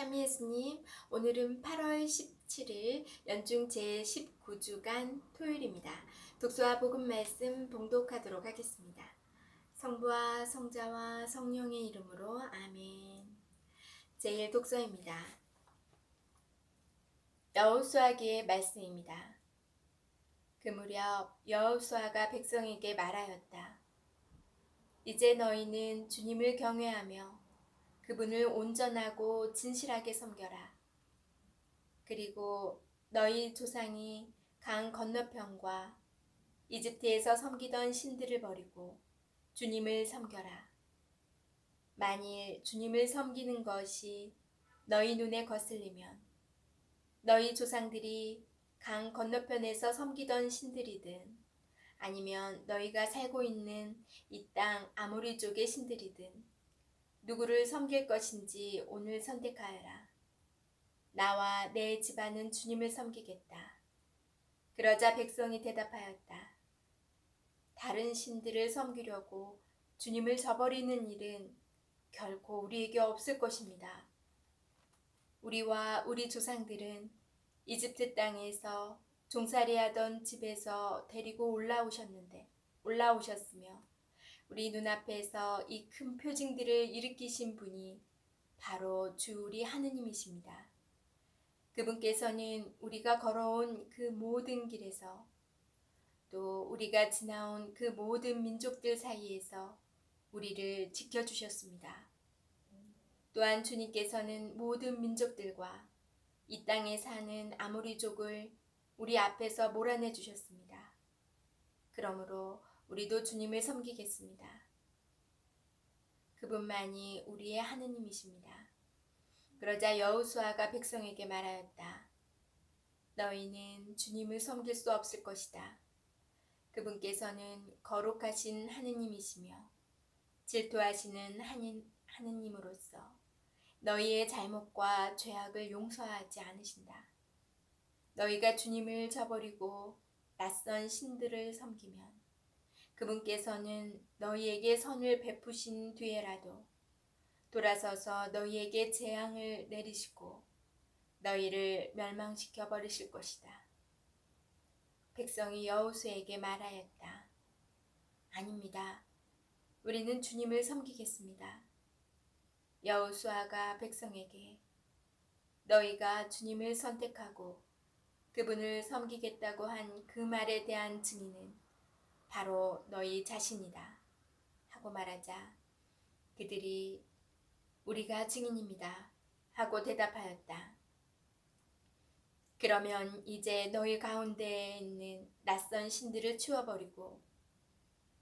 참예수님, 오늘은 8월 17일 연중 제19주간 토요일입니다. 독서와 복음 말씀 봉독하도록 하겠습니다. 성부와 성자와 성령의 이름으로 아멘. 제1 독서입니다. 여호수아기의 말씀입니다. 그 무렵 여호수아가 백성에게 말하였다. 이제 너희는 주님을 경외하며 그분을 온전하고 진실하게 섬겨라. 그리고 너희 조상이 강 건너편과 이집트에서 섬기던 신들을 버리고 주님을 섬겨라. 만일 주님을 섬기는 것이 너희 눈에 거슬리면 너희 조상들이 강 건너편에서 섬기던 신들이든 아니면 너희가 살고 있는 이 땅 아모리족의 신들이든 누구를 섬길 것인지 오늘 선택하여라. 나와 내 집안은 주님을 섬기겠다. 그러자 백성이 대답하였다. 다른 신들을 섬기려고 주님을 저버리는 일은 결코 우리에게 없을 것입니다. 우리와 우리 조상들은 이집트 땅에서 종살이하던 집에서 데리고 올라오셨으며 우리 눈앞에서 이 큰 표징들을 일으키신 분이 바로 주 우리 하느님이십니다. 그분께서는 우리가 걸어온 그 모든 길에서 또 우리가 지나온 그 모든 민족들 사이에서 우리를 지켜주셨습니다. 또한 주님께서는 모든 민족들과 이 땅에 사는 아모리족을 우리 앞에서 몰아내 주셨습니다. 그러므로 우리도 주님을 섬기겠습니다. 그분만이 우리의 하느님이십니다. 그러자 여호수아가 백성에게 말하였다. 너희는 주님을 섬길 수 없을 것이다. 그분께서는 거룩하신 하느님이시며 질투하시는 하느님으로서 너희의 잘못과 죄악을 용서하지 않으신다. 너희가 주님을 저버리고 낯선 신들을 섬기면 그분께서는 너희에게 선을 베푸신 뒤에라도 돌아서서 너희에게 재앙을 내리시고 너희를 멸망시켜 버리실 것이다. 백성이 여호수아에게 말하였다. 아닙니다. 우리는 주님을 섬기겠습니다. 여호수아가 백성에게 너희가 주님을 선택하고 그분을 섬기겠다고 한 그 말에 대한 증인은 바로 너희 자신이다 하고 말하자 그들이 우리가 증인입니다 하고 대답하였다. 그러면 이제 너희 가운데에 있는 낯선 신들을 치워버리고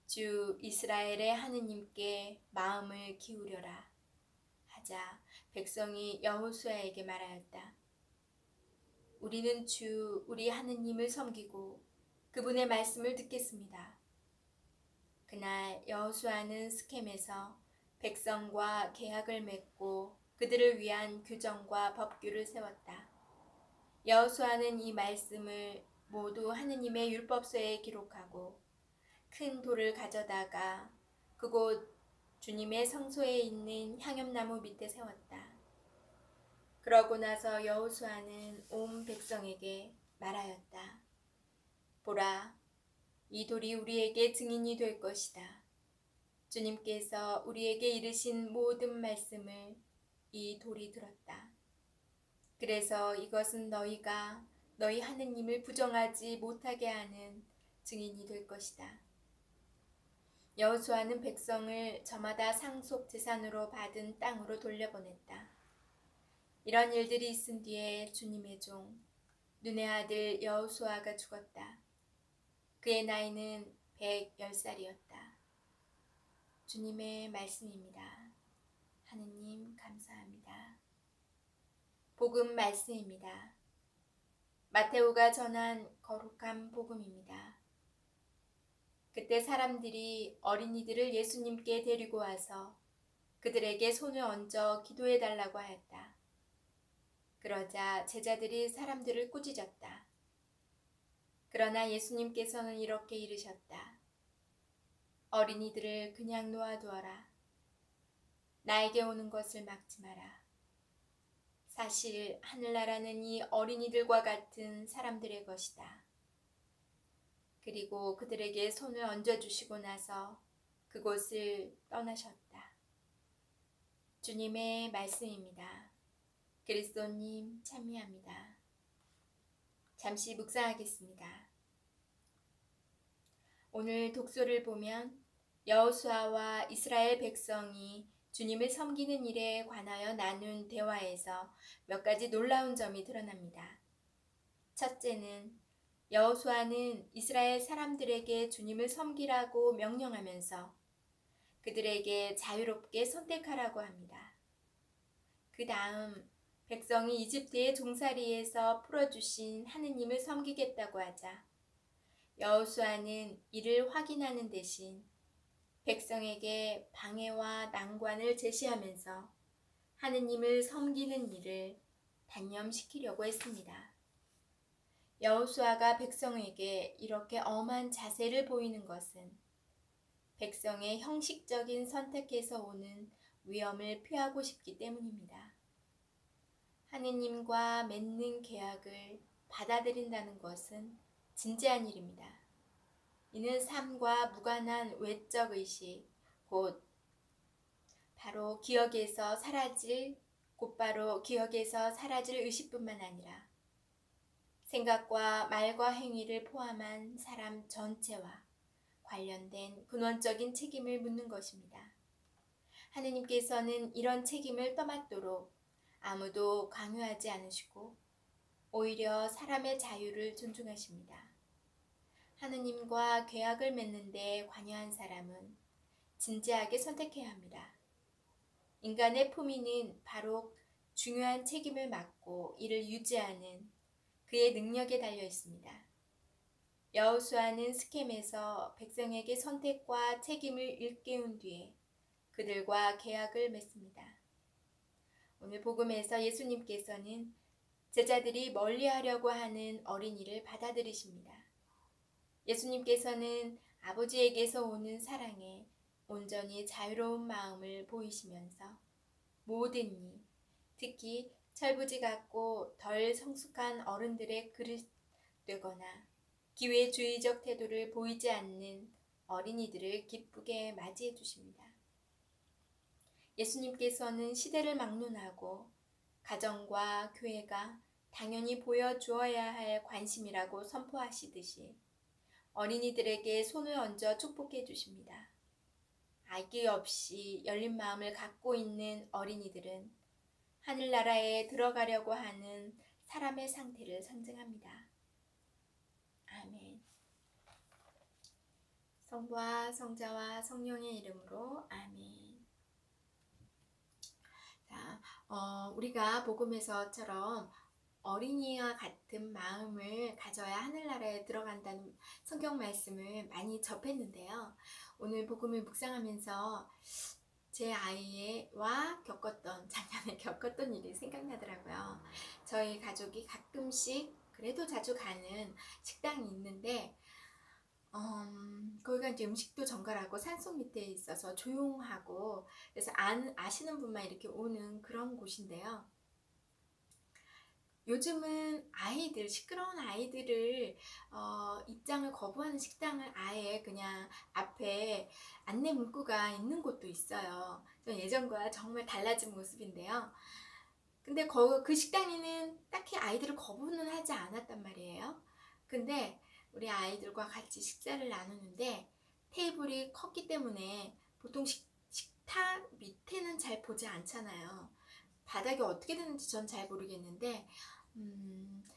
주 이스라엘의 하느님께 마음을 기울여라 하자 백성이 여호수아에게 말하였다. 우리는 주 우리 하느님을 섬기고 그분의 말씀을 듣겠습니다. 그날 여호수아는 스켐에서 백성과 계약을 맺고 그들을 위한 규정과 법규를 세웠다. 여호수아는 이 말씀을 모두 하느님의 율법서에 기록하고 큰 돌을 가져다가 그곳 주님의 성소에 있는 향염나무 밑에 세웠다. 그러고 나서 여호수아는 온 백성에게 말하였다. 보라, 이 돌이 우리에게 증인이 될 것이다. 주님께서 우리에게 이르신 모든 말씀을 이 돌이 들었다. 그래서 이것은 너희가 너희 하느님을 부정하지 못하게 하는 증인이 될 것이다. 여호수아는 백성을 저마다 상속 재산으로 받은 땅으로 돌려보냈다. 이런 일들이 있은 뒤에 주님의 종 눈의 아들 여호수아가 죽었다. 그의 나이는 110살이었다. 주님의 말씀입니다. 하느님 감사합니다. 복음 말씀입니다. 마테오가 전한 거룩한 복음입니다. 그때 사람들이 어린이들을 예수님께 데리고 와서 그들에게 손을 얹어 기도해 달라고 하였다. 그러자 제자들이 사람들을 꾸짖었다. 그러나 예수님께서는 이렇게 이르셨다. 어린이들을 그냥 놓아두어라. 나에게 오는 것을 막지 마라. 사실 하늘나라는 이 어린이들과 같은 사람들의 것이다. 그리고 그들에게 손을 얹어주시고 나서 그곳을 떠나셨다. 주님의 말씀입니다. 그리스도님 참여합니다. 잠시 묵상하겠습니다. 오늘 독서를 보면 여호수아와 이스라엘 백성이 주님을 섬기는 일에 관하여 나눈 대화에서 몇 가지 놀라운 점이 드러납니다. 첫째는 여호수아는 이스라엘 사람들에게 주님을 섬기라고 명령하면서 그들에게 자유롭게 선택하라고 합니다. 그 다음 백성이 이집트의 종살이에서 풀어주신 하느님을 섬기겠다고 하자 여호수아는 이를 확인하는 대신 백성에게 방해와 난관을 제시하면서 하느님을 섬기는 일을 단념시키려고 했습니다. 여호수아가 백성에게 이렇게 엄한 자세를 보이는 것은 백성의 형식적인 선택에서 오는 위험을 피하고 싶기 때문입니다. 하느님과 맺는 계약을 받아들인다는 것은 진지한 일입니다. 이는 삶과 무관한 외적 의식, 곧바로 곧바로 기억에서 사라질 의식뿐만 아니라 생각과 말과 행위를 포함한 사람 전체와 관련된 근원적인 책임을 묻는 것입니다. 하느님께서는 이런 책임을 떠맡도록 아무도 강요하지 않으시고 오히려 사람의 자유를 존중하십니다. 하느님과 계약을 맺는 데 관여한 사람은 진지하게 선택해야 합니다. 인간의 품위는 바로 중요한 책임을 맡고 이를 유지하는 그의 능력에 달려 있습니다. 여호수아는 스켐에서 백성에게 선택과 책임을 일깨운 뒤에 그들과 계약을 맺습니다. 오늘 복음에서 예수님께서는 제자들이 멀리하려고 하는 어린이를 받아들이십니다. 예수님께서는 아버지에게서 오는 사랑에 온전히 자유로운 마음을 보이시면서 모든 이, 특히 철부지 같고 덜 성숙한 어른들의 그릇 되거나 기회주의적 태도를 보이지 않는 어린이들을 기쁘게 맞이해 주십니다. 예수님께서는 시대를 막론하고 가정과 교회가 당연히 보여주어야 할 관심이라고 선포하시듯이 어린이들에게 손을 얹어 축복해 주십니다. 아기 없이 열린 마음을 갖고 있는 어린이들은 하늘나라에 들어가려고 하는 사람의 상태를 상징합니다. 아멘. 성부와 성자와 성령의 이름으로 아멘. 자, 우리가 복음에서처럼 어린이와 같은 마음을 가져야 하늘나라에 들어간다는 성경 말씀을 많이 접했는데요. 오늘 복음을 묵상하면서 제 아이와 작년에 겪었던 일이 생각나더라고요. 저희 가족이 가끔씩 그래도 자주 가는 식당이 있는데 거기가 이제 음식도 정갈하고 산속 밑에 있어서 조용하고 그래서 아시는 분만 이렇게 오는 그런 곳인데요. 요즘은 시끄러운 아이들을 입장을 거부하는 식당을 아예 그냥 앞에 안내 문구가 있는 곳도 있어요. 예전과 정말 달라진 모습인데요. 근데 그 식당에는 딱히 아이들을 거부는 하지 않았단 말이에요. 근데 우리 아이들과 같이 식사를 나누는데 테이블이 컸기 때문에 보통 식탁 밑에는 잘 보지 않잖아요. 바닥이 어떻게 되는지 전 잘 모르겠는데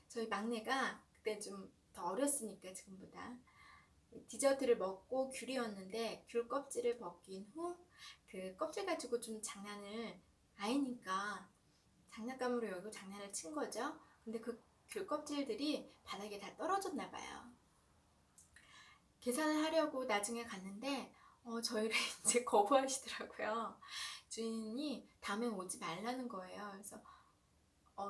저희 막내가 그때 좀 더 어렸으니까 지금보다 디저트를 먹고 귤이었는데 귤 껍질을 벗긴 후 그 껍질 가지고 좀 장난을 아이니까 장난감으로 여기고 장난을 친 거죠. 근데 그 귤 껍질들이 바닥에 다 떨어졌나 봐요. 계산을 하려고 나중에 갔는데 저희를 이제 거부하시더라고요. 주인이 다음에 오지 말라는 거예요. 그래서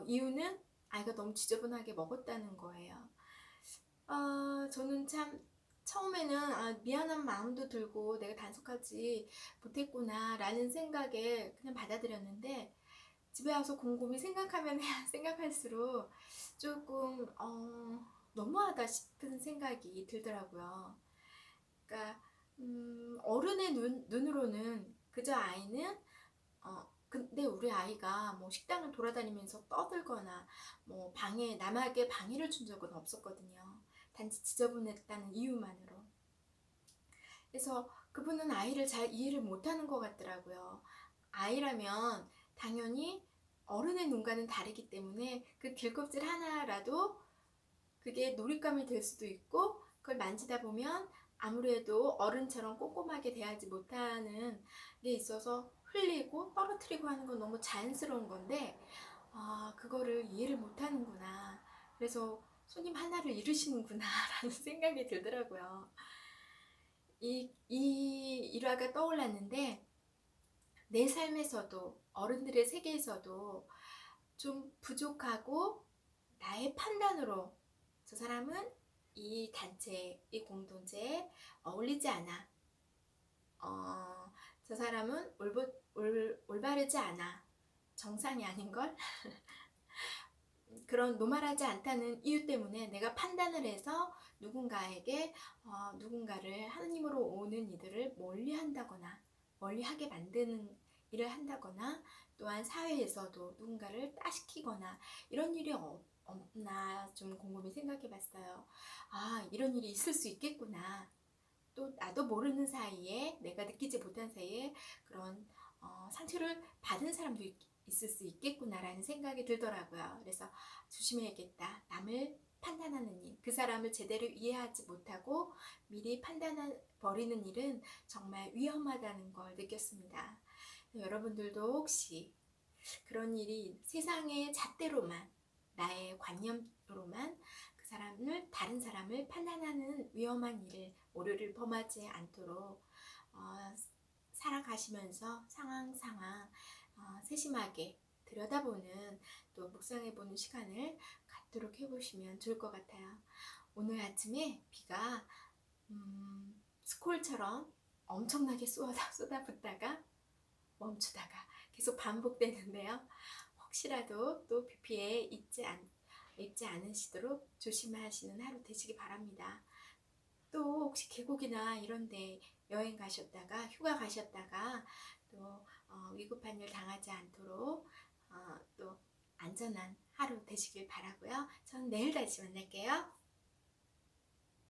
이유는 아이가 너무 지저분하게 먹었다는 거예요. 저는 참 처음에는 미안한 마음도 들고 내가 단속하지 못했구나 라는 생각에 그냥 받아들였는데 집에 와서 곰곰이 생각하면 생각할수록 조금 너무하다 싶은 생각이 들더라고요. 그러니까 어른의 눈으로는 그저 아이는 근데 우리 아이가 뭐 식당을 돌아다니면서 떠들거나 뭐 남에게 방해를 준 적은 없었거든요. 단지 지저분했다는 이유만으로. 그래서 그분은 아이를 잘 이해를 못하는 것 같더라고요. 아이라면 당연히 어른의 눈과는 다르기 때문에 그 길껍질 하나라도 그게 놀잇감이 될 수도 있고, 그걸 만지다 보면 아무래도 어른처럼 꼼꼼하게 대하지 못하는 게 있어서 흘리고 떨어뜨리고 하는 건 너무 자연스러운 건데, 그거를 이해를 못하는구나. 그래서 손님 하나를 잃으시는구나 라는 생각이 들더라고요. 이 일화가 떠올랐는데, 내 삶에서도 어른들의 세계에서도 좀 부족하고 나의 판단으로 저 사람은 이 단체, 이 공동체에 어울리지 않아. 저 사람은 올바르지 않아. 정상이 아닌걸? 그런 노말하지 않다는 이유 때문에 내가 판단을 해서 누군가를 하나님으로 오는 이들을 멀리하게 만드는 일을 한다거나, 또한 사회에서도 누군가를 따시키거나 이런 일이 없나 좀 곰곰이 생각해 봤어요. 이런 일이 있을 수 있겠구나. 또 나도 모르는 사이에, 내가 느끼지 못한 사이에 그런 상처를 받은 사람도 있을 수 있겠구나라는 생각이 들더라고요. 그래서 조심해야겠다. 남을 판단하는 일, 그 사람을 제대로 이해하지 못하고 미리 판단해 버리는 일은 정말 위험하다는 걸 느꼈습니다. 여러분들도 혹시 그런 일이 세상의 잣대로만, 나의 관념으로만 다른 사람을 판단하는 위험한 일을, 오류를 범하지 않도록 살아가시면서 상황 세심하게 들여다보는, 또 묵상해보는 시간을 갖도록 해보시면 좋을 것 같아요. 오늘 아침에 비가 스콜처럼 엄청나게 쏟아붓다가 멈추다가 계속 반복되는데요. 혹시라도 또 비 피해 잊지 않으시도록 조심하시는 하루 되시기 바랍니다. 또 혹시 계곡이나 이런데 여행 가셨다가, 휴가 가셨다가 또 위급한 일 당하지 않도록 또 안전한 하루 되시길 바라고요. 저는 내일 다시 만날게요.